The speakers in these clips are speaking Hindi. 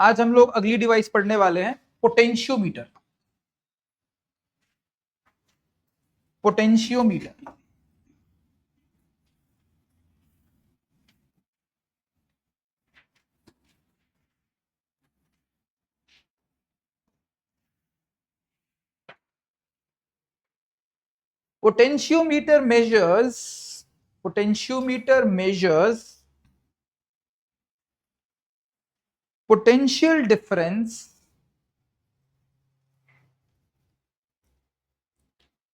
आज हम लोग अगली डिवाइस पढ़ने वाले हैं, potentiometer. Potentiometer potentiometer measures potential difference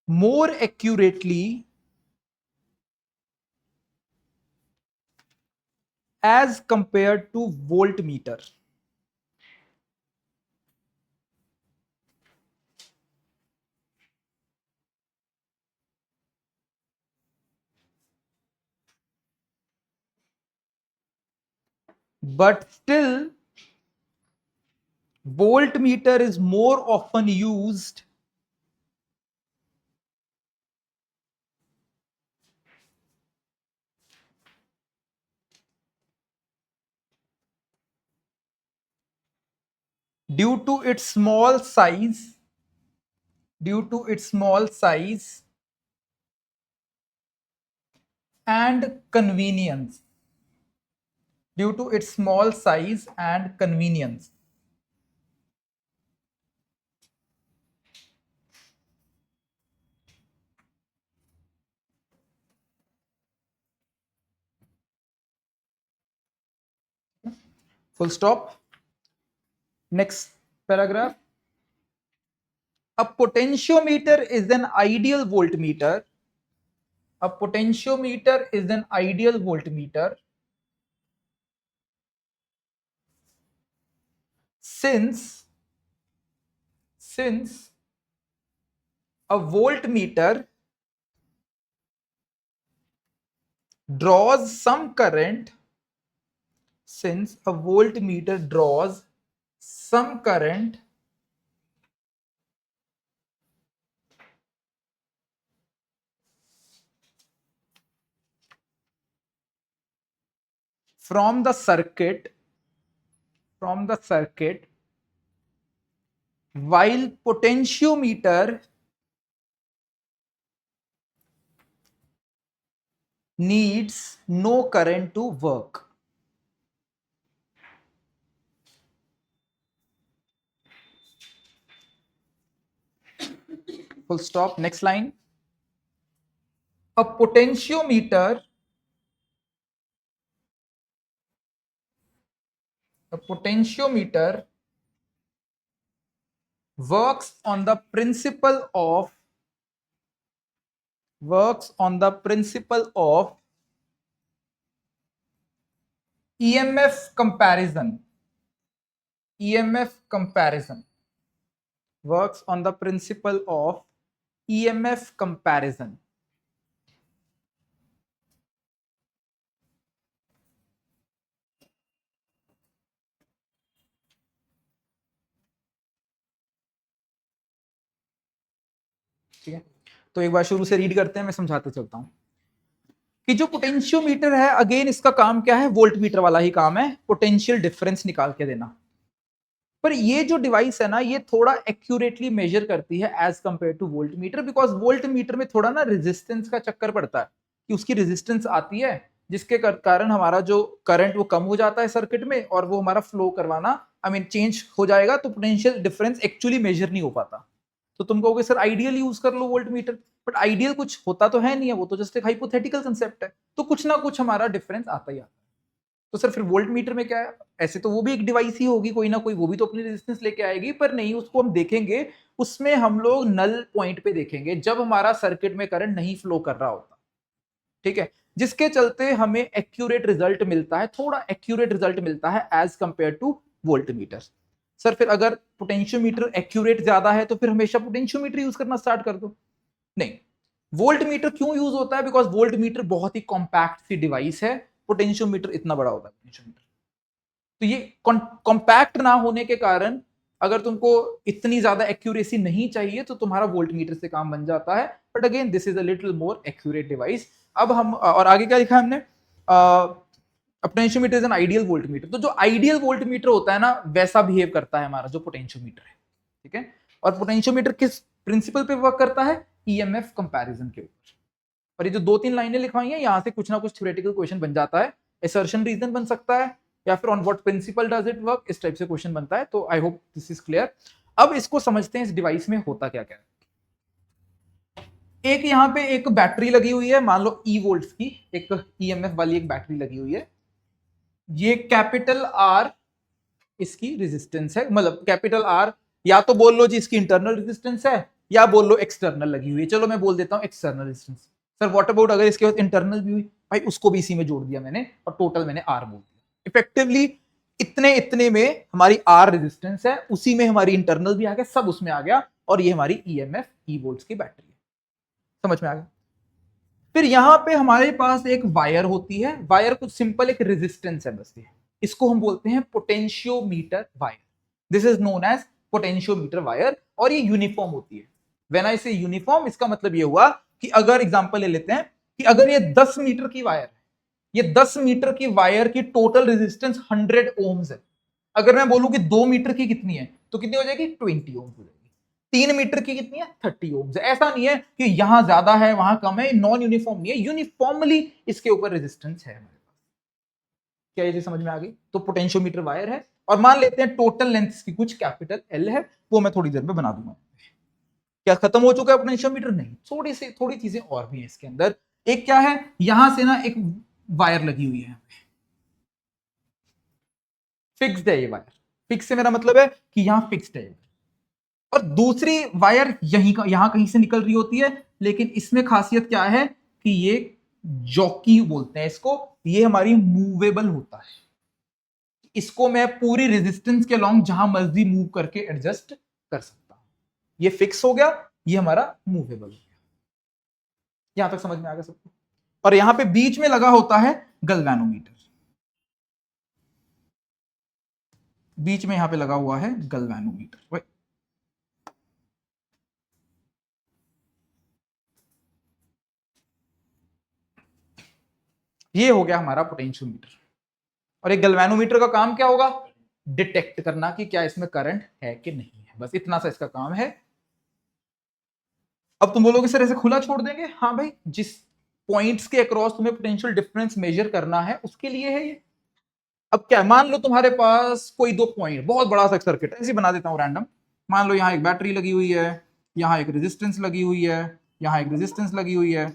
more accurately as compared to voltmeter. But still, voltmeter is more often used due to its small size, and convenience. Due to its small size and convenience. Full stop. Next paragraph. A potentiometer is an ideal voltmeter. A potentiometer is an ideal voltmeter since a voltmeter draws some current from the circuit while potentiometer needs no current to work. Full stop. Next line. A potentiometer works on the principle of EMF comparison. Works on the principle of EMF comparison. ठीक है, तो एक बार शुरू से रीड करते हैं, मैं समझाते चलता हूं कि जो पोटेंशियोमीटर है, अगेन इसका काम क्या है, वोल्टमीटर वाला ही काम है, पोटेंशियल डिफरेंस निकाल के देना। पर ये जो डिवाइस है ना, ये थोड़ा एक्यूरेटली मेजर करती है as compare to voltmeter, because voltmeter में थोड़ा ना रेजिस्टेंस का चक्कर पड़ता है कि उसकी रेजिस्टेंस आती है, जिसके कारण हमारा जो करंट वो कम हो जाता है सर्किट में, और वो हमारा फ्लो करवाना चेंज हो जाएगा, तो पोटेंशियल डिफरेंस एक्चुअली मेजर नहीं हो पाता। तो तुम कहोगे सर आइडियल यूज कर लो वोल्टमीटर, बट आइडियल कुछ होता तो है नहीं है, वो तो जस्ट एक हाइपोथेटिकल कंसेप्ट है, तो कुछ ना कुछ हमारा डिफरेंस आता ही आता है। तो सर फिर वोल्ट मीटर में क्या है, ऐसे तो वो भी एक डिवाइस ही होगी कोई ना कोई, वो भी तो अपनी रेजिस्टेंस लेके आएगी, पर नहीं, उसको हम देखेंगे, उसमें हम लोग नल पॉइंट पे देखेंगे, जब हमारा सर्किट में करंट नहीं फ्लो कर रहा होता। ठीक है, जिसके चलते हमें एक्यूरेट रिजल्ट मिलता है, थोड़ा एक्यूरेट रिजल्ट मिलता है as compare to volt meter. Sir फिर अगर पोटेंशियोमीटर एक्यूरेट ज्यादा है, तो फिर हमेशा पोटेंशियोमीटर यूज करना स्टार्ट कर दो। नहीं, वोल्ट मीटर क्यों यूज होता है, बिकॉज वोल्ट मीटर बहुत ही कॉम्पैक्ट सी डिवाइस है, पोटेंशियोमीटर इतना बड़ा होता है पोटेंशियोमीटर, तो ये कॉम्पैक्ट ना होने के कारण अगर तुमको इतनी ज्यादा एक्यूरेसी नहीं चाहिए, तो तुम्हारा वोल्ट मीटर से काम बन जाता है, but again this is a little more accurate device. अब हम और आगे क्या लिखा है हमने, potentiometer is an ideal voltmeter. तो जो आइडियल वोल्टमीटर होता है ना वैसा बिहेव करता है हमारा जो पोटेंशियोमीटर है, ठीक है। और पोटेंशियोमीटर किस प्रिंसिपल पे वर्क करता है? ईएमएफ कंपैरिजन के ऊपर। और ये जो 2-3 लाइनें लिखवाई हैं यहां से कुछ ना कुछ थ्योरेटिकल क्वेश्चन बन जाता है, असर्शन रीजन बन सकता है, या फिर on what principle does it work, इस टाइप से क्वेश्चन बनता है। तो I hope this is clear. अब इसको समझते हैं इस डिवाइस में होता क्या क्या है। एक यहां पे एक बैटरी लगी हुई है, मान लो ई वोल्ट्स की एक ईएमएफ वाली एक बैटरी लगी हुई है। ये कैपिटल आर इसकी रेजिस्टेंस है, मतलब कैपिटल आर या तो बोल लो जी इसकी इंटरनल रेजिस्टेंस है या बोल लो एक्सटर्नल लगी हुई है। चलो मैं बोल देता हूं external resistance. Sir what about अगर इसके बाद इंटरनल भी हुई? भाई उसको भी इसी में जोड़ दिया मैंने और टोटल मैंने आर बोल दिया। इफेक्टिवली इतने इतने में हमारी आर रेजिस्टेंस है, उसी में हमारी इंटरनल भी आ गया, सब उसमें आ गया, और ये हमारी ईएमएफ ई वोल्ट्स की बैटरी है। समझ में आ गया? फिर यहां पे हमारे पास एक वायर होती है, वायर कुछ सिंपल एक रेजिस्टेंस है बस ये, इसको हम बोलते हैं potentiometer wire. This is known as potentiometer wire, और ये यूनिफॉर्म होती है। व्हेन आई से यूनिफॉर्म, इसका मतलब ये हुआ कि अगर एग्जांपल ले लेते हैं कि अगर ये 10 मीटर की वायर है, ये 10 मीटर की वायर की टोटल रेजिस्टेंस 100 ओम्स है। अगर मैं बोलूं कि 2 मीटर की कितनी है तो कितनी हो जाएगी? 20 ओम्स हो जाएगी। 3 मीटर की कितनी है? 30 ओम्स है। ऐसा नहीं है कि यहां ज्यादा है वहां कम है, नॉन यूनिफॉर्म नहीं है, यूनिफॉर्मली इसके ऊपर रेजिस्टेंस है हमारे पास। क्या ये समझ में आ गई? तो पोटेंशियोमीटर वायर है, और मान लेते हैं टोटल लेंथ की कुछ कैपिटल एल है, वो मैं थोड़ी देर में बना दूंगा। क्या खत्म हो चुका है पोटेंशियोमीटर? नहीं, थोड़ी चीजें और भी है इसके अंदर। एक क्या है, यहां से ना एक वायर लगी हुई है, फिक्स्ड है ये वायर। फिक्स से मेरा मतलब है कि यहां फिक्स्ड है, और दूसरी वायर यहां कहीं से निकल रही होती है, लेकिन इसमें खासियत क्या है कि ये जॉकी बोलते हैं इसको, ये हमारी मूवेबल होता है। इसको मैं पूरी रेजिस्टेंस के लॉन्ग जहां मर्जी मूव करके एडजस्ट कर सकता हूं। ये फिक्स हो गया, ये हमारा मूवेबल हो गया। यहां तक समझ में आ गया सबको? और यहां पे बीच में लगा होता है गल्वेनोमीटर, बीच में यहां पे लगा हुआ है गल्वेनोमीटर। ये हो गया हमारा पोटेंशियोमीटर। और एक गल्वेनोमीटर का काम क्या होगा? डिटेक्ट करना कि क्या इसमें करंट है कि नहीं है, बस इतना सा इसका काम है। अब तुम बोलोगे सर ऐसे खुला छोड़ देंगे? हाँ भाई, जिस पॉइंट्स के अक्रॉस तुम्हें पोटेंशियल डिफरेंस मेजर करना है उसके लिए है ये। अब क्या, मान लो तुम्हारे पास कोई दो पॉइंट, बहुत बड़ा सा सर्किट ऐसे बना देता हूं रैंडम। मान लो यहाँ एक बैटरी लगी हुई है, यहाँ एक रेजिस्टेंस लगी हुई है, यहाँ एक रेजिस्टेंस लगी हुई है,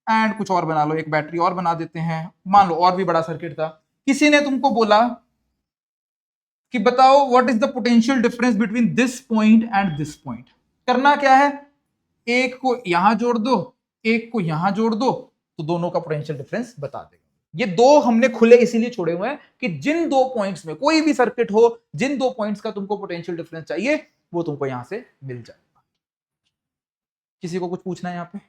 एंड कुछ और बना लो, एक बैटरी और बना देते हैं। मान लो और भी बड़ा सर्किट था, किसी ने तुमको बोला कि बताओ what is the potential difference between this point and this point. करना क्या है, एक को यहां जोड़ दो, एक को यहां जोड़ दो, तो दोनों का पोटेंशियल डिफरेंस बता देगा। ये दो हमने खुले इसीलिए छोड़े हुए हैं कि जिन दो पॉइंट्स में कोई भी सर्किट हो, जिन दो पॉइंट्स का तुमको पोटेंशियल डिफरेंस चाहिए वो तुमको यहां से मिल जाएगा। किसी को कुछ पूछना है यहां पे?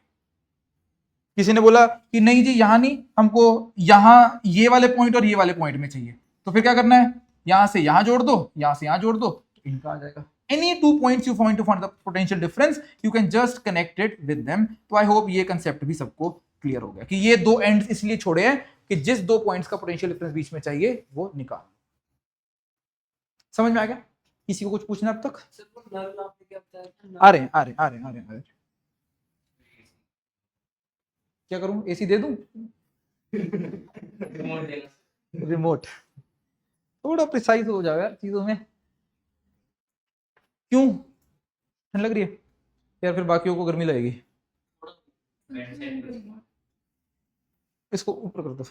किसी ने बोला कि नहीं जी यहां नहीं, हमको यहां ये वाले पॉइंट और ये वाले पॉइंट में चाहिए, तो फिर क्या करना है, यहां से यहां जोड़ दो, यहां से यहां जोड़ दो, तो इनका आ जाएगा। Any two points you find to find the potential difference, you can just connect it with them. तो आई होप ये कंसेप्ट भी सबको क्लियर हो गया कि ये दो एंड्स इसलिए छोड़े हैं कि जिस दो पॉइंट्स का पोटेंशियल डिफरेंस बीच में चाहिए वो निकाल। समझ में आ गया? किसी को कुछ पूछना अब तक? आ रहे। क्या करूं, एसी दे दूं? रिमोट थोड़ा प्रिसाइज हो जाएगा चीजों में। क्यों ठंड लग रही है यार? फिर बाकियों को गर्मी लगेगी। इसको ऊपर कर दो।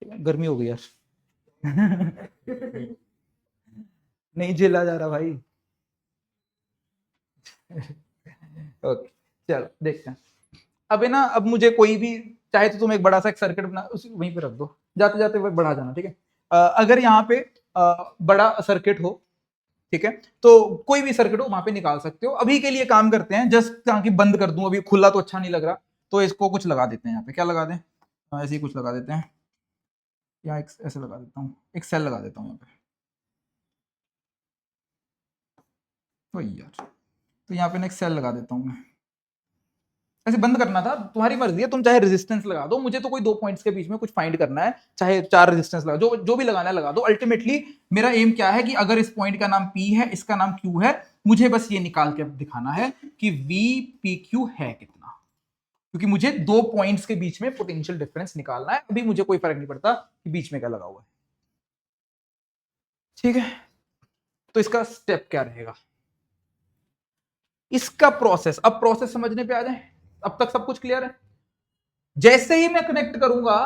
गर्मी हो गई यार। नहीं झेला जा रहा भाई। ओके चलो देखते हैं। अब है ना, अब मुझे कोई भी चाहे तो तुम एक बड़ा सा एक सर्किट बना उसी वहीं पे रख दो, जाते जाते वह बढ़ा जाना, ठीक है। अगर यहाँ पे बड़ा सर्किट हो, ठीक है, तो कोई भी सर्किट हो वहां पे निकाल सकते हो। अभी के लिए काम करते हैं जस्ट ताकि बंद कर दूं, अभी खुला तो अच्छा नहीं लग रहा, तो इसको कुछ लगा देते हैं यहाँ पे। क्या लगा दें? ऐसे ही कुछ लगा देते हैं, यहाँ ऐसे लगा देता हूँ, एक सेल लगा देता हूँ यहाँ पे, वही यार, तो यहाँ पे एक सेल लगा देता हूँ मैं। ऐसे बंद करना था, तुम्हारी मर्जी है, तुम चाहे रेजिस्टेंस लगा दो, मुझे तो कोई दो पॉइंट्स के बीच में कुछ फाइंड करना है, चाहे 4 रेजिस्टेंस लगा, जो भी लगाना है लगा दो। अल्टीमेटली मेरा एम क्या है कि अगर इस पॉइंट का नाम P है, इसका नाम Q है, मुझे बस ये निकाल के दिखाना है कि VPQ है कितना, क्योंकि मुझे दो पॉइंट्स के बीच में पोटेंशियल डिफरेंस निकालना है। अभी मुझे कोई फर्क नहीं पड़ता कि बीच में क्या लगा हुआ है, ठीक है। तो इसका स्टेप क्या रहेगा, इसका प्रोसेस, अब प्रोसेस समझने पे आ जाए। अब तक सब कुछ क्लियर है। जैसे ही मैं कनेक्ट करूंगा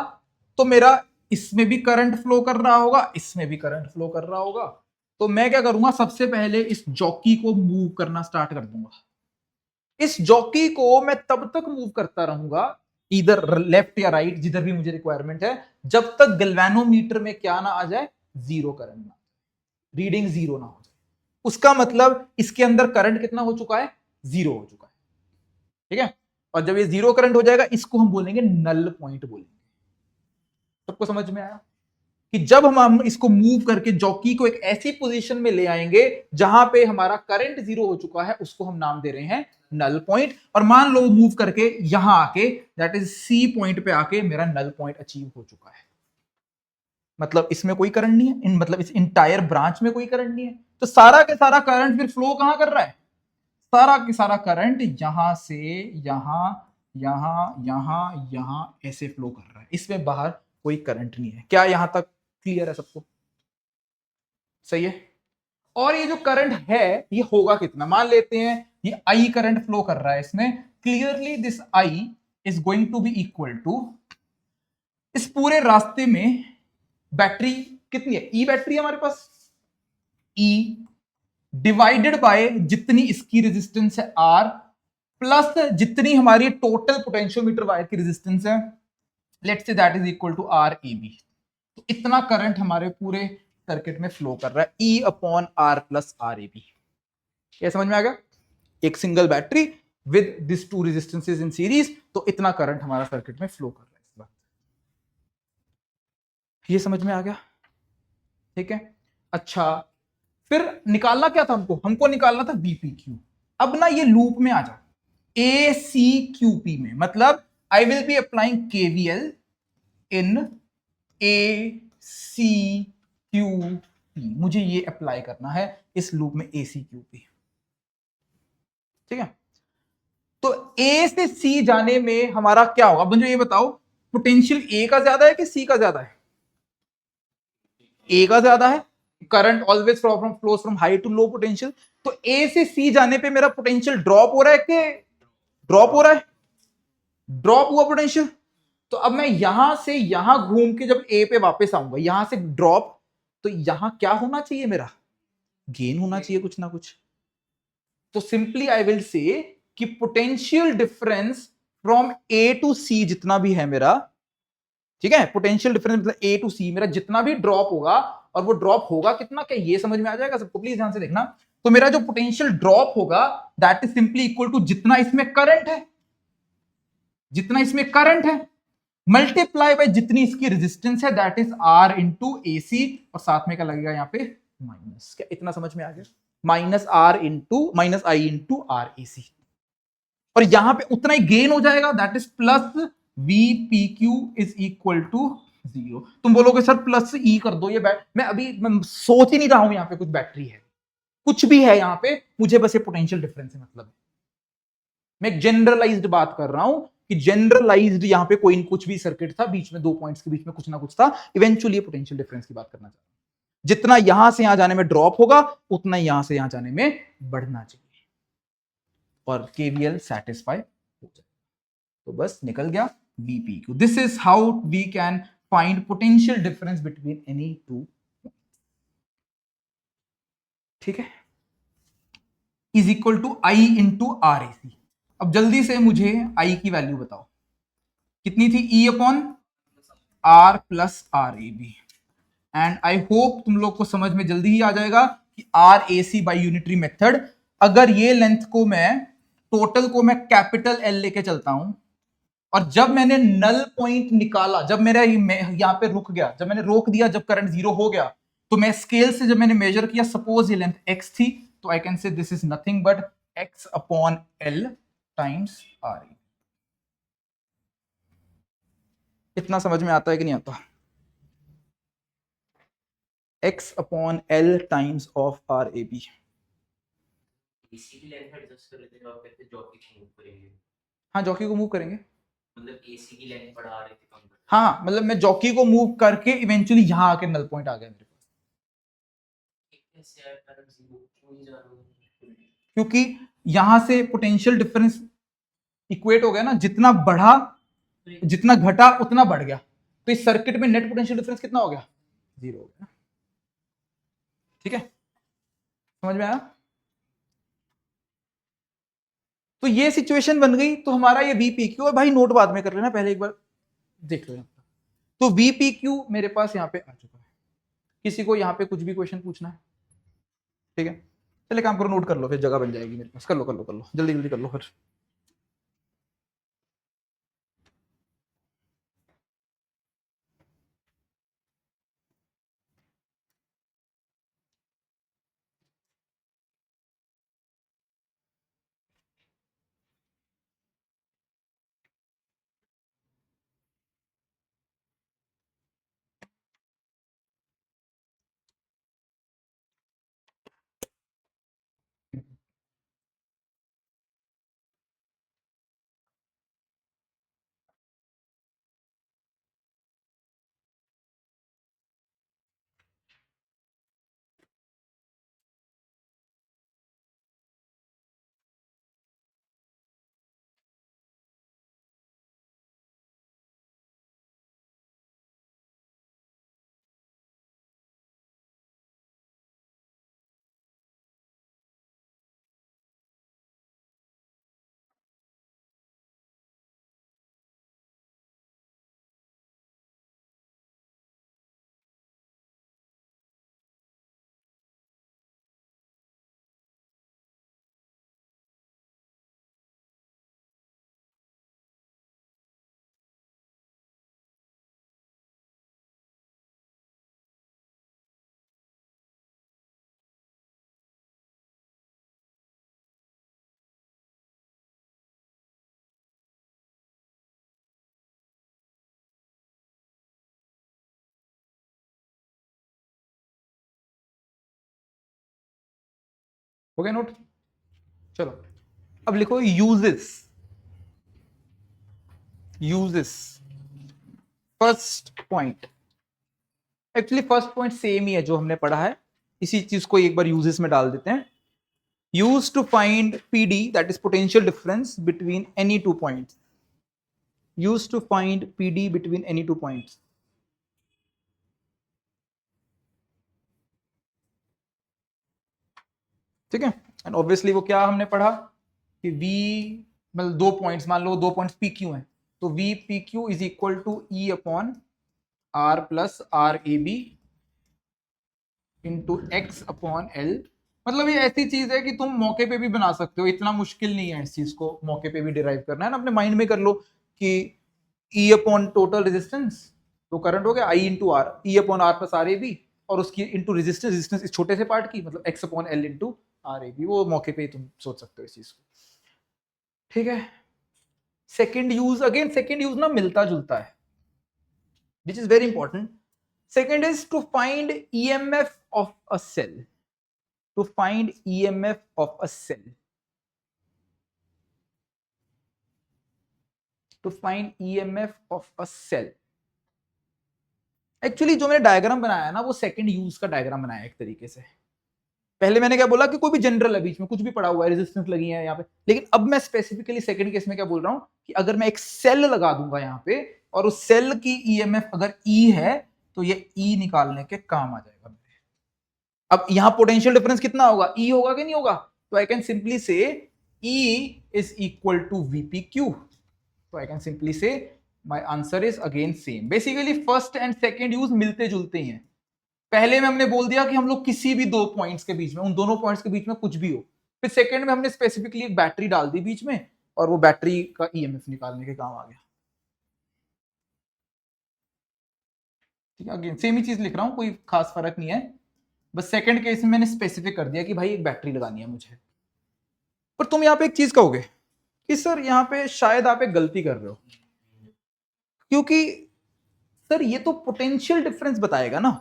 तो मेरा इसमें भी करंट फ्लो कर रहा होगा, इसमें भी करंट फ्लो कर रहा होगा। तो मैं क्या करूंगा, सबसे पहले इस जॉकी को मूव करना स्टार्ट कर दूंगा। इस जॉकी को मैं तब तक मूव करता रहूंगा, इधर लेफ्ट या राइट, जिधर भी मुझे रिक्वायरमेंट है, जब तक गैल्वेनोमीटर में क्या ना आ जाए, जीरो करंट ना, रीडिंग जीरो ना हो जाए। उसका मतलब इसके अंदर करंट कितना हो चुका है, जीरो हो चुका है, ठीक है। और जब ये जीरो करंट हो जाएगा, इसको हम बोलेंगे नल पॉइंट बोलेंगे। सबको समझ में आया कि जब हम इसको मूव करके जॉकी को एक ऐसी पोजीशन में ले आएंगे जहां पे हमारा करंट जीरो हो चुका है, उसको हम नाम दे रहे हैं नल पॉइंट। और मान लो मूव करके यहां आके, दैट इज सी पॉइंट पे आके मेरा नल पॉइंट अचीव हो चुका है, मतलब इसमें कोई करंट नहीं है, मतलब इस इंटायर ब्रांच में कोई करंट नहीं है। तो सारा के सारा करंट फिर फ्लो कहां कर रहा है, सारा की सारा करंट यहां से यहां, यहां, यहां, यहां ऐसे फ्लो कर रहा है, इसमें बाहर कोई करंट नहीं है। क्या यहां तक क्लियर है सबको, सही है। और ये जो करंट है ये होगा कितना, मान लेते हैं ये आई करंट फ्लो कर रहा है इसमें, clearly this I is going to be equal to, इस पूरे रास्ते में बैटरी कितनी है, ई बैटरी है हमारे पास, ई डिवाइडेड बाय जितनी इसकी रेजिस्टेंस है आर, प्लस जितनी हमारी टोटल पोटेंशियोमीटर वायर की रेजिस्टेंस है, let's say that is equal to R A B. तो इतना करंट हमारे पूरे सर्किट में फ्लो कर रहा है, E upon R plus R A B. क्या समझ में आ गया, एक single battery with this two resistances in series, तो इतना करंट हमारा सर्किट में फ्लो कर रहा है इस बात, ये समझ में आ गया, ठीक है। अच्छा, फिर निकालना क्या था हमको निकालना था बीपीक्यू। अब ना ये लूप में आ जाओ, ए सी क्यू पी में, मतलब I will be applying KVL in A C Q P, मुझे ये अप्लाई करना है इस लूप में ए सी क्यू पी, ठीक है। तो ए से सी जाने में हमारा क्या होगा, मुझे ये बताओ, पोटेंशियल ए का ज्यादा है कि सी का ज्यादा है, ए का ज्यादा है, current always flows from high to low potential. तो ए से सी जाने पे मेरा पोटेंशियल ड्रॉप हो रहा है कि ड्रॉप हो रहा है, ड्रॉप हुआ पोटेंशियल। तो अब मैं यहां से यहां घूम के जब ए पे वापस आऊंगा, यहां से ड्रॉप, तो यहां क्या होना चाहिए, मेरा गेन होना चाहिए कुछ ना कुछ। तो सिंपली आई विल से कि potential difference from A to C जितना भी है मेरा, ठीक है, पोटेंशियल डिफरेंस मतलब ए टू सी, मेरा जितना भी ड्रॉप होगा, और वो ड्रॉप होगा कितना, क्या ये समझ में आ जाएगा सबको, प्लीज ध्यान से देखना। तो मेरा जो पोटेंशियल ड्रॉप होगा that is simply equal to जितना इसमें करंट है, जितना इसमें करंट है मल्टीप्लाई बाय जितनी इसकी रेजिस्टेंस है, that is are into A C, और साथ में क्या लगेगा यहाँ पे माइनस, क्या इतना समझ में आ गया, minus R into minus I into R A C, और यहां पे उतना ही गेन हो जाएगा, that is plus VPQ is equal to zero. तुम बोलोगे सर प्लस ई कर दो, ये मैं सोच ही नहीं रहा हूं यहां पे कुछ बैटरी है, कुछ भी है यहां पे, मुझे बस ये पोटेंशियल डिफरेंस है, मतलब मैं एक जनरलाइज्ड बात कर रहा हूं कि जनरलाइज्ड यहां पे कोई कुछ भी सर्किट था, बीच में दो पॉइंट्स के बीच में कुछ ना कुछ था, इवेंचुअली पोटेंशियल डिफरेंस की बात करना चाहता हूं। जितना यहां से यहां जाने में ड्रॉप होगा, उतना यहां से यहां जाने में बढ़ना चाहिए, और केवीएल सेटिस्फाई हो जाए, तो बस निकल गया VPQ। This is how we can find potential difference between any two, ठीक है, is equal to I into R A C. अब जल्दी से मुझे आई की वैल्यू बताओ कितनी थी, E upon R plus R A B, and I hope तुम लोग को समझ में जल्दी ही आ जाएगा कि R A C by unitary method, अगर ये लेंथ को मैं टोटल को मैं कैपिटल एल लेके चलता हूं, और जब मैंने नल पॉइंट निकाला, जब मेरा यहाँ पे रुक गया, जब मैंने रोक दिया, जब करंट जीरो हो गया, तो मैं स्केल से जब मैंने मेजर किया, सपोज ये लेंथ x थी, तो I can say this is nothing but x upon l times r। इतना समझ में आता है कि नहीं आता? x upon l times of r a b। हाँ, जॉकी को मूव करेंगे, मतलब एसी की लेंथ बढ़ा रहे थे कम। हाँ, मतलब मैं जॉकी को मूव करके इवेंचुअली यहाँ आके नल पॉइंट आ गया मेरे पास। क्योंकि यहां से पोटेंशियल डिफरेंस इक्वेट हो गया ना, जितना बढ़ा जितना घटा उतना बढ़ गया, तो इस सर्किट में नेट पोटेंशियल डिफरेंस कितना हो गया? जीरो हो गया। ठीक है, समझ में आया? तो ये सिचुएशन बन गई, तो हमारा ये VPQ है भाई, नोट बाद में कर लेना, पहले एक बार देख लो। तो VPQ मेरे पास यहाँ पे आ चुका है। किसी को यहाँ पे कुछ भी क्वेश्चन पूछना है? ठीक है, चलिए काम करो, नोट कर लो, फिर जगह बन जाएगी मेरे पास। कर लो कर लो कर लो, जल्दी जल्दी कर लो फिर। हो गया नोट? चलो अब लिखो uses. Uses first point, actually first point same ही है जो हमने पढ़ा है, इसी चीज को एक बार यूजेस में डाल देते हैं। Use to find PD, that is potential difference between any two points. Use to find PD between any two points. ठीक है, एंड ऑब्वियसली वो क्या हमने पढ़ा कि V, मतलब दो पॉइंट्स, मान लो दो पॉइंट्स PQ हैं, तो VPQ is equal to E upon R plus RAB into X upon L। मतलब ये ऐसी चीज है कि तुम मौके पे भी बना सकते हो, इतना मुश्किल नहीं है इस चीज को मौके पे भी डिराइव करना है ना, अपने माइंड में कर लो कि E अपॉन टोटल रेजिस्टेंस, तो करंट हो गया I into R, E upon R plus RAB, और उसकी इंटू रेजिस्टेंस, रेजिस्टेंस इस छोटे से पार्ट की, मतलब X upon L into RAB। वो मौके पे तुम सोच सकते हो इस चीज को। ठीक है, second use, again second use ना मिलता जुलता है, which is very important. Second is to find EMF of a cell. To find EMF of a cell. To find EMF of a cell. Actually जो मैंने डायग्राम बनाया है ना, वो सेकंड यूज का डायग्राम बनाया है एक तरीके से। पहले मैंने क्या बोला कि कोई भी जनरल है, बीच में कुछ भी पड़ा हुआ है, रेजिस्टेंस लगी है यहाँ पे, लेकिन अब मैं स्पेसिफिकली सेकंड केस में क्या बोल रहा हूँ कि अगर मैं एक सेल लगा दूंगा यहाँ पे, और उस सेल की EMF अगर E है, तो ये E निकालने के काम आ जाएगा। अब यहां पोटेंशियल डिफरेंस कितना होगा? E होगा कि नहीं होगा? तो I can simply say E is equal to VPQ। तो I can simply say my answer is again same. Basically first and second use मिलते जुलते ही हैं। पहले में हमने बोल दिया कि हम लोग किसी भी दो पॉइंट्स के बीच में, उन दोनों पॉइंट्स के बीच में कुछ भी हो, फिर सेकंड में हमने स्पेसिफिकली एक बैटरी डाल दी बीच में, और वो बैटरी का EMF निकालने के काम आ गया। ठीक है, अगेन सेम ही चीज लिख रहा हूँ, कोई खास फर्क नहीं है, बस सेकंड केस में मैंने स्पेसिफिक कर दिया कि भाई एक बैटरी लगानी है मुझे। पर तुम यहाँ पे एक चीज कहोगे कि सर यहाँ पे शायद आप एक गलती कर रहे हो, क्योंकि सर ये तो पोटेंशियल डिफरेंस बताएगा ना,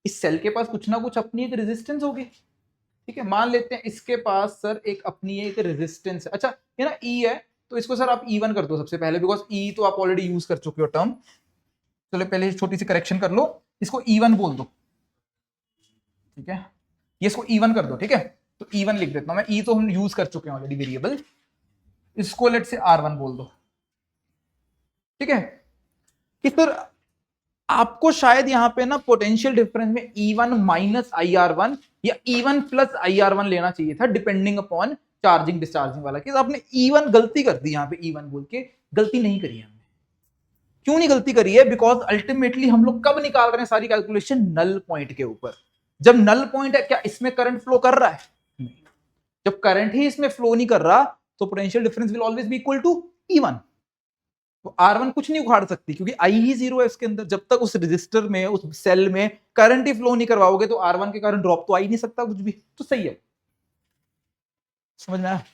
इस सेल के पास कुछ ना कुछ अपनी एक रेजिस्टेंस होगी। ठीक है, मान लेते हैं इसके पास सर एक अपनी एक रेजिस्टेंस है, अच्छा ये ना ई है, तो इसको सर आप ई वन कर दो सबसे पहले, बिकॉज ई तो आप ऑलरेडी यूज कर चुके हो टर्म। चलो पहले छोटी सी करेक्शन कर लो, इसको ई वन बोल दो। ठीक है, ये इसको ई वन कर दो। ठीक है, तो ई वन लिख देता हूं मैं, ई तो हम यूज कर चुके हैं ऑलरेडी वेरिएबल, इसको लेट से आर वन बोल दो। ठीक है, कि फिर आपको शायद यहाँ पे ना पोटेंशियल डिफरेंस में E1 minus I R one या E1 plus I R one लेना चाहिए था, डिपेंडिंग अपॉन चार्जिंग डिस्चार्जिंग वाला केस। आपने E1 गलती कर दी यहाँ पे, E1 बोल के गलती नहीं करी है हमने। क्यों नहीं गलती करी है? बिकॉज अल्टीमेटली हम लोग कब निकाल रहे हैं सारी कैलकुलेशन? नल पॉइंट के ऊपर। जब नल पॉइंट है, क्या इसमें करंट फ्लो कर रहा है? नहीं। जब करंट ही इसमें फ्लो नहीं कर रहा, तो potential difference will always be equal to E1। तो R1 कुछ नहीं उखाड़ सकती, क्योंकि I ही जीरो है इसके अंदर। जब तक उस रजिस्टर में, उस सेल में करंट ही फ्लो नहीं करवाओगे, तो R1 के कारण ड्रॉप तो आ ही नहीं सकता कुछ भी। तो सही है, समझ में आया?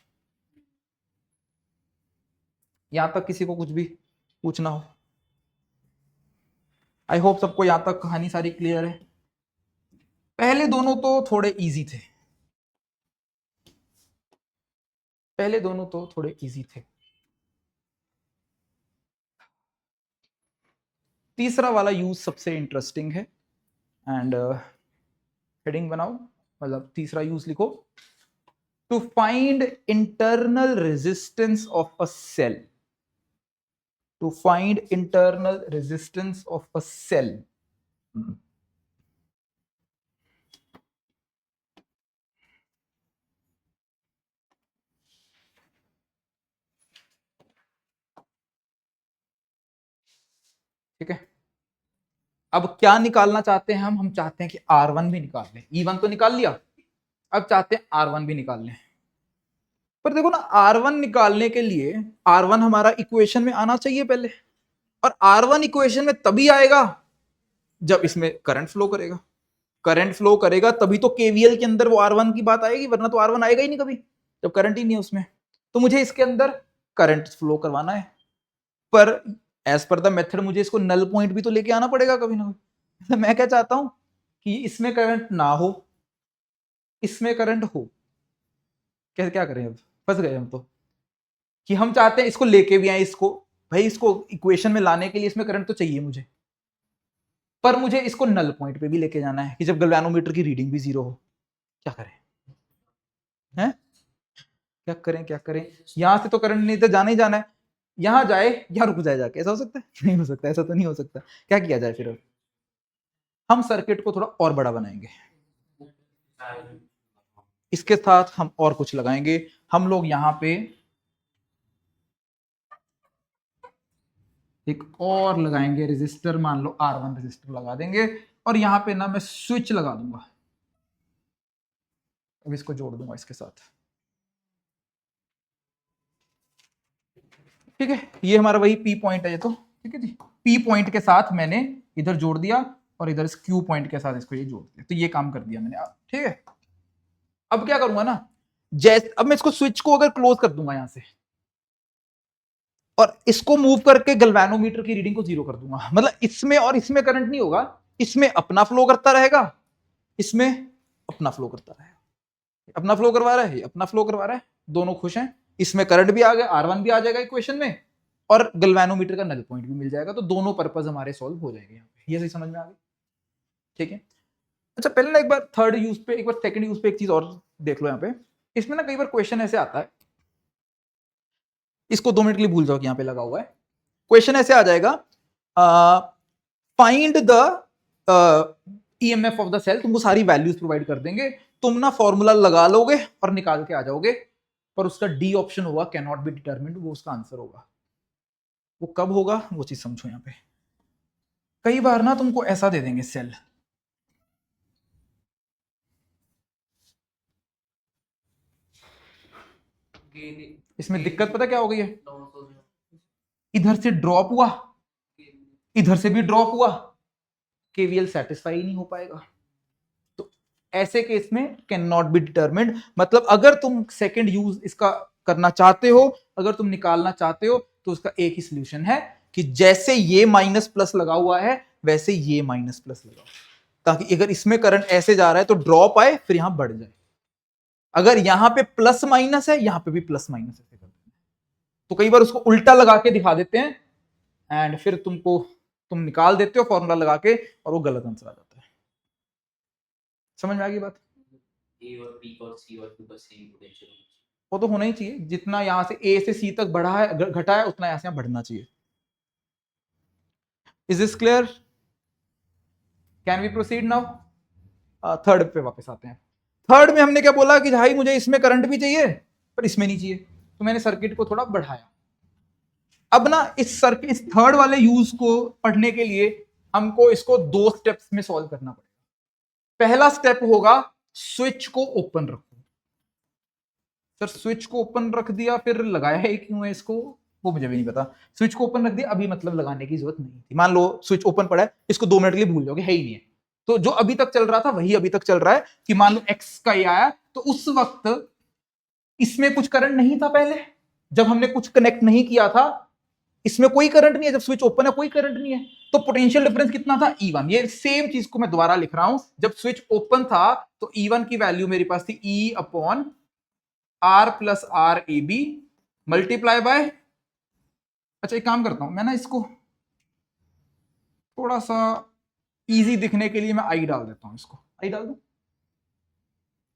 यहां तक किसी को कुछ भी पूछना हो? आई होप सबको यहां तक कहानी सारी क्लियर है। पहले दोनों तो थोड़े इजी थे, पहले दोनों तो थोड़े इजी थे। तीसरा वाला यूज सबसे इंटरेस्टिंग है, एंड हेडिंग बनाओ, मतलब तीसरा यूज लिखो, to find internal resistance of a cell. To find internal resistance of a cell. ठीक है, अब क्या निकालना चाहते हैं हम चाहते हैं कि R1 भी निकाल लें। E1 तो निकाल लिया, अब चाहते हैं R1 भी निकाल लें। पर देखो ना, R1 निकालने के लिए R1 हमारा इक्वेशन में आना चाहिए पहले, और R1 इक्वेशन में तभी आएगा जब इसमें करंट फ्लो करेगा। करंट फ्लो करेगा तभी तो केवीएल के अंदर वो R1 की बात आएगी, वरना तो R1 आएगा ही नहीं कभी, जब करंट ही नहीं है उसमें। तो मुझे इसके अंदर करंट फ्लो करवाना है, पर एज पर द मेथड मुझे इसको नल पॉइंट भी तो लेके आना पड़ेगा कभी ना कभी। मैं क्या चाहता हूं कि इसमें करंट ना हो, इसमें करंट हो। क्या क्या करें, अब फंस गए हम तो, कि हम चाहते हैं इसको लेके भी आए, इसको भाई इसको इक्वेशन में लाने के लिए इसमें करंट तो चाहिए मुझे, पर मुझे इसको नल पॉइंट पे भी लेके जाना है कि जब गैल्वेनोमीटर की रीडिंग भी जीरो हो। क्या करें हैं? क्या करें क्या करें? यहां से तो करंट नहीं तो जाना ही जाना है, यहां जाए या रुक जाए जाके, ऐसा हो सकता है? नहीं हो सकता, ऐसा तो नहीं हो सकता। क्या किया जाए फिर? हम सर्किट को थोड़ा और बड़ा बनाएंगे, इसके साथ हम और कुछ लगाएंगे। हम लोग यहां पे एक और लगाएंगे रेजिस्टर, मान लो R1 रेजिस्टर लगा देंगे, और यहां पे ना मैं स्विच लगा दूंगा। अब इसको जोड़ दूंगा इसके साथ। ठीक है, ये हमारा वही P पॉइंट है ये तो। ठीक है जी, P पॉइंट के साथ मैंने इधर जोड़ दिया, और इधर इस Q पॉइंट के साथ इसको ये जोड़ दिया, तो ये काम कर दिया मैंने। ठीक है, अब क्या करूंगा ना, जैसे अब मैं इसको स्विच को अगर क्लोज कर दूंगा यहां से, और इसको मूव करके गैल्वेनोमीटर की रीडिंग को जीरो कर दूंगा, मतलब इसमें और इसमें करंट नहीं होगा, इसमें अपना फ्लो करता रहेगा, इसमें अपना फ्लो करता रहेगा। अपना फ्लो करवा रहा है, अपना फ्लो करवा रहा है, दोनों खुश हैं। इसमें करंट भी आ गया, R1 भी आ जाएगा इक्वेशन में, और गैल्वेनोमीटर का नल पॉइंट भी मिल जाएगा, तो दोनों पर्पस हमारे सॉल्व हो जाएंगे यहाँ पे। ये सही समझ में आ गई? ठीक है, अच्छा पहले ना एक बार थर्ड यूज पे, एक बार सेकंड यूज पे एक चीज और देख लो यहाँ पे। इसमें ना कई बार क्वेश्चन ऐसे आता है, इसको 2 मिनट के लिए भूल जाओ कि यहाँ पे लगा हुआ है। क्वेश्चन ऐसे आ जाएगा, find the EMF of the cell. तुमको सारी वैल्यूज प्रोवाइड कर देंगे, तुम ना फॉर्मूला लगा लोगे और निकाल के आ जाओगे, पर उसका डी ऑप्शन होगा, कैन नॉट बी डिटरमिन्ड, वो उसका आंसर होगा। वो कब होगा वो चीज समझो यहाँ पे। कई बार ना तुमको ऐसा दे देंगे सेल, इसमें दिक्कत पता क्या हो गई है, इधर से ड्रॉप हुआ, इधर से भी ड्रॉप हुआ, केवीएल सेटिस्फाई नहीं हो पाएगा। तो ऐसे केस में कैन नॉट बी डिटरमिन्ड, मतलब अगर तुम सेकंड यूज इसका करना चाहते हो, अगर तुम निकालना चाहते हो, तो उसका एक ही सोल्यूशन है कि जैसे ये माइनस प्लस लगा हुआ है वैसे ये माइनस प्लस लगाओ, ताकि अगर इसमें करंट ऐसे जा रहा है तो ड्रॉप आए फिर यहां बढ़ जाए। अगर यहां पे प्लस माइनस है यहां पे भी प्लस माइनस है, तो कई बार उसको उल्टा लगा के दिखा देते हैं एंड फिर तुम निकाल देते हो फॉर्मूला लगा के और वो गलत आंसर आ जाता है। समझ में आ गई बात? ए और बी और सी और बी का सेम पोटेंशियल वो तो होना ही चाहिए, जितना यहां से ए से सी तक बढ़ा है घटा है उतना यहां से बढ़ना चाहिए। Is this clear? Can we proceed now? Third पे वापस आते हैं। थर्ड में हमने क्या बोला कि भाई मुझे इसमें करंट भी चाहिए पर इसमें नहीं चाहिए, तो मैंने सर्किट को थोड़ा बढ़ाया। अब ना इस थर्ड वाले यूज को पढ़ने के लिए हमको इसको दो स्टेप्स में सॉल्व करना पड़ेगा। पहला स्टेप होगा स्विच को ओपन रखो। सर स्विच को ओपन रख दिया फिर लगाया है क्यों है इसको, वो मुझे भी नहीं पता। स्विच को ओपन रख दिया अभी, मतलब लगाने की जरूरत नहीं थी। मान लो स्विच ओपन पड़ा है, इसको 2 मिनट के लिए भूल जाओगे, है ही नहीं है, तो जो अभी तक चल रहा था वही अभी तक चल रहा है। कि मान लो एक्स का ये आया, तो उस वक्त इसमें कुछ करंट नहीं था पहले, जब हमने कुछ कनेक्ट नहीं किया था इसमें कोई करंट नहीं है, जब स्विच ओपन है कोई करंट नहीं है, तो पोटेंशियल डिफरेंस कितना था E1। ये सेम चीज को मैं दोबारा लिख रहा हूं, जब स्विच ओपन था तो E1 की वैल्यू मेरे पास थी E upon R plus R A B multiply by, अच्छा एक काम करता हूं मैं ना, इसको थोड़ा सा इजी दिखने के लिए मैं आई डाल देता हूं, इसको आई डाल दो,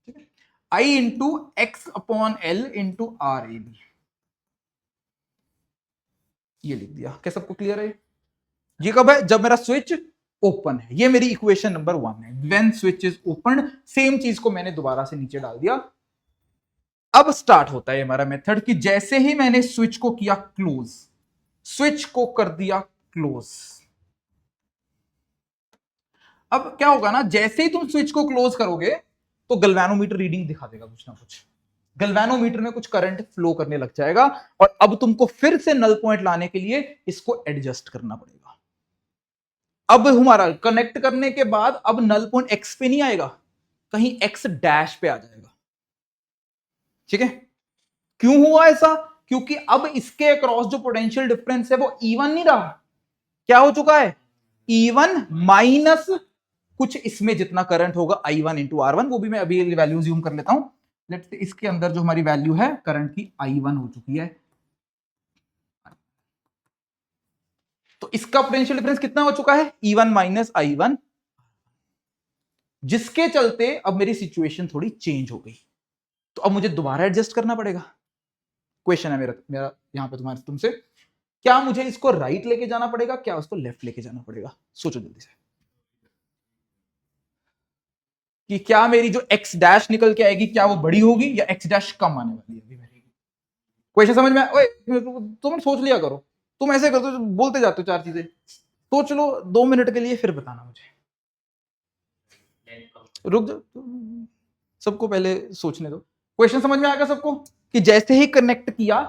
ठीक है, I into X upon L into R A B, ये लिख दिया। क्या सबको क्लियर है? ये कब है? जब मेरा स्विच ओपन है। ये मेरी इक्वेशन नंबर 1 है, when switch is open. Same चीज को मैंने दोबारा से नीचे डाल दिया। अब स्टार्ट होता है हमारा मेथड कि जैसे ही मैंने स्विच को किया क्लोज, स्विच को कर दिया क्लोज, अब क्या होगा ना, जैसे ही तुम स्विच को क्लोज करोगे तो गैल्वेनोमीटर रीडिंग दिखा देगा कुछ ना कुछ, गैल्वेनोमीटर में कुछ करंट फ्लो करने लग जाएगा, और अब तुमको फिर से नल पॉइंट लाने के लिए इसको एडजस्ट करना पड़ेगा। अब हमारा कनेक्ट करने के बाद अब नल पॉइंट एक्स पे नहीं आएगा, कहीं एक्स डैश पे आ जाएगा, ठीक है। क्यों हुआ ऐसा? क्योंकि अब इसके अक्रॉस जो पोटेंशियल डिफरेंस है वो E1 नहीं रहा, क्या हो चुका है? E1 माइनस कुछ इसमें जितना करंट होगा I1 इंटू R1, वो भी मैं अभी वैल्यू यूज कर लेता हूं। लेट्स से इसके अंदर जो हमारी वैल्यू है करंट की I1 हो चुकी है, तो इसका पोटेंशियल डिफरेंस कितना हो चुका है? E1 माइनस I1, जिसके चलते अब मेरी सिचुएशन थोड़ी चेंज हो गई, तो अब मुझे दोबारा एडजस्ट करना पड़ेगा। क्वेश्चन है मेरा यहां पे तुम्हारे तुमसे, क्या मुझे इसको राइट लेके जाना पड़ेगा, क्या उसको लेफ्ट लेके जाना पड़ेगा? सोचो जल्दी से कि क्या मेरी जो एक्स डैश निकल के आएगी क्या वो बड़ी होगी या एक्स डैश कम आने वाली है? क्वेश्चन समझ में? ओए तुम सोच लिया करो, तुम ऐसे करते हो बोलते जाते हो 4 चीजें, सोच लो 2 मिनट के लिए फिर बताना मुझे। रुक जाओ, सबको पहले सोचने दो। क्वेश्चन समझ में आएगा सबको कि जैसे ही कनेक्ट किया,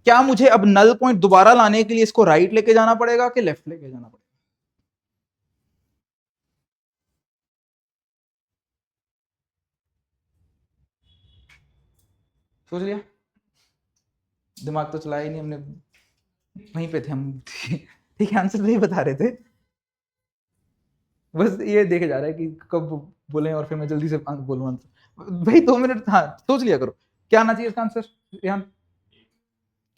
क्या मुझे अब नल पॉइंट दोबारा लाने के लिए इसको राइट लेके जाना पड़ेगा कि लेफ्ट लेके जाना पड़ेगा? सोच लिया? दिमाग तो चलाया ही नहीं हमने, वहीं पे थे हम। ठीक है, आंसर नहीं बता रहे थे, बस ये देखे जा रहा है कि कब बोले और फिर मैं जल्दी से बोलूं आंसर। भाई 2 मिनट, हाँ सोच लिया करो क्या आना चाहिए इसका आंसर। यहाँ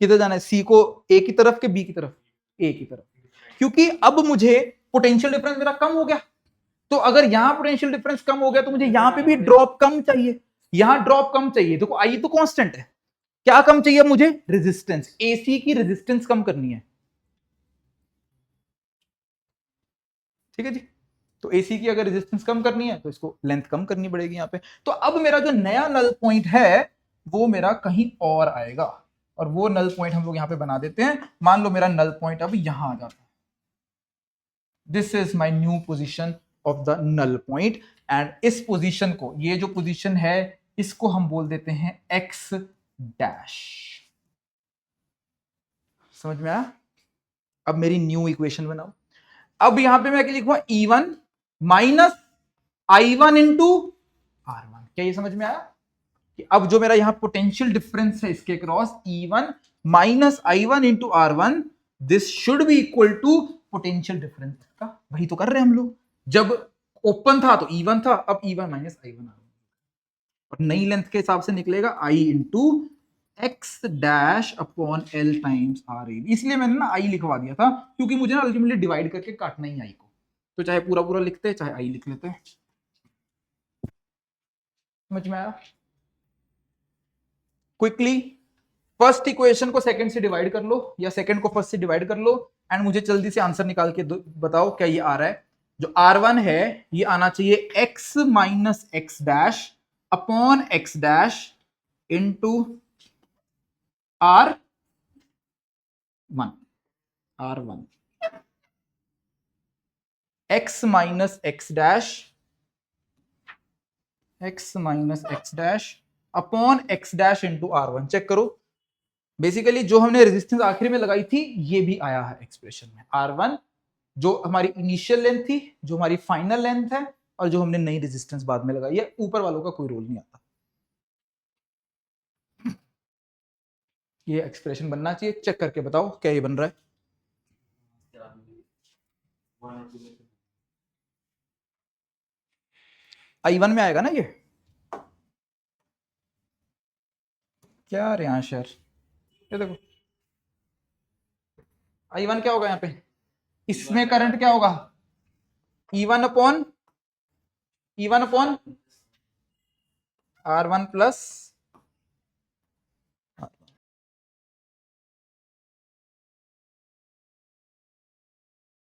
किधर जाना है? सी को ए की तरफ के बी की तरफ? ए की तरफ, क्योंकि अब मुझे पोटेंशियल डिफरेंस मेरा कम हो गया, तो अगर यहां पोटेंशियल डिफरेंस कम हो गया तो मुझे यहां पे भी ड्रॉप कम चाहिए, यहां ड्रॉप कम चाहिए। देखो आई तो कांस्टेंट है, क्या कम चाहिए मुझे? रेजिस्टेंस, एसी की रेजिस्टेंस कम करनी है, ठीक है जी। तो एसी की अगर रेजिस्टेंस कम करनी है तो इसको लेंथ कम करनी पड़ेगी यहां पे। तो अब मेरा जो नया नल पॉइंट है वो मेरा कहीं और आएगा, और वो नल पॉइंट हम लोग यहां पे बना देते हैं। मान लो मेरा नल पॉइंट अब यहां आ जाता है, this is my new position of the null point, and इस पोजीशन को, ये जो पोजीशन है इसको हम बोल देते हैं एक्स डैश। समझ में आया? अब मेरी न्यू इक्वेशन बनाओ, अब यहां पे मैं क्या लिखूंगा, E1 minus I1 into R1। क्या ये समझ में आया कि अब जो मेरा यहां पोटेंशियल डिफरेंस है इसके cross, E1 minus I1 into R1, this should be equal to potential difference का। वही तो कर रहे हैं हम लोग, जब ओपन था तो E1 था, अब E1 माइनस I1 और नई लेंथ के हिसाब से निकलेगा I into X dash upon L times R A. इसलिए मैंने ना I लिखवा दिया था, क्योंकि मुझे ना अल्टीमेटली डिवाइड करके काटना ही I को, तो चाहे पूरा पूरा लिखते चाहे I लिख लेते। समझ में आया? क्विकली फर्स्ट इक्वेशन को सेकंड से डिवाइड कर लो, या सेकंड को फर्स्ट से डिवाइड कर लो, एंड मुझे जल्दी से आंसर निकाल के बताओ क्या ये आ रहा है। जो R1 है ये आना चाहिए x minus X dash upon X dash into R1, R1 x minus X dash upon X dash into R1। Check करो, बेसिकली जो हमने रेजिस्टेंस आखिर में लगाई थी ये भी आया है एक्सप्रेशन में। R1 जो हमारी इनिशियल लेंथ थी, जो हमारी फाइनल लेंथ है, और जो हमने नई रेजिस्टेंस बाद में लगाई है, ऊपर वालों का कोई रोल नहीं आता। ये एक्सप्रेशन बनना चाहिए, चेक करके बताओ क्या ये बन रहा है। I1 में आएगा ना ये, क्या रे यहाँ शर, ये देखो I1 क्या होगा यहाँ पे, इसमें करंट क्या होगा, E1 अपॉन R1 प्लस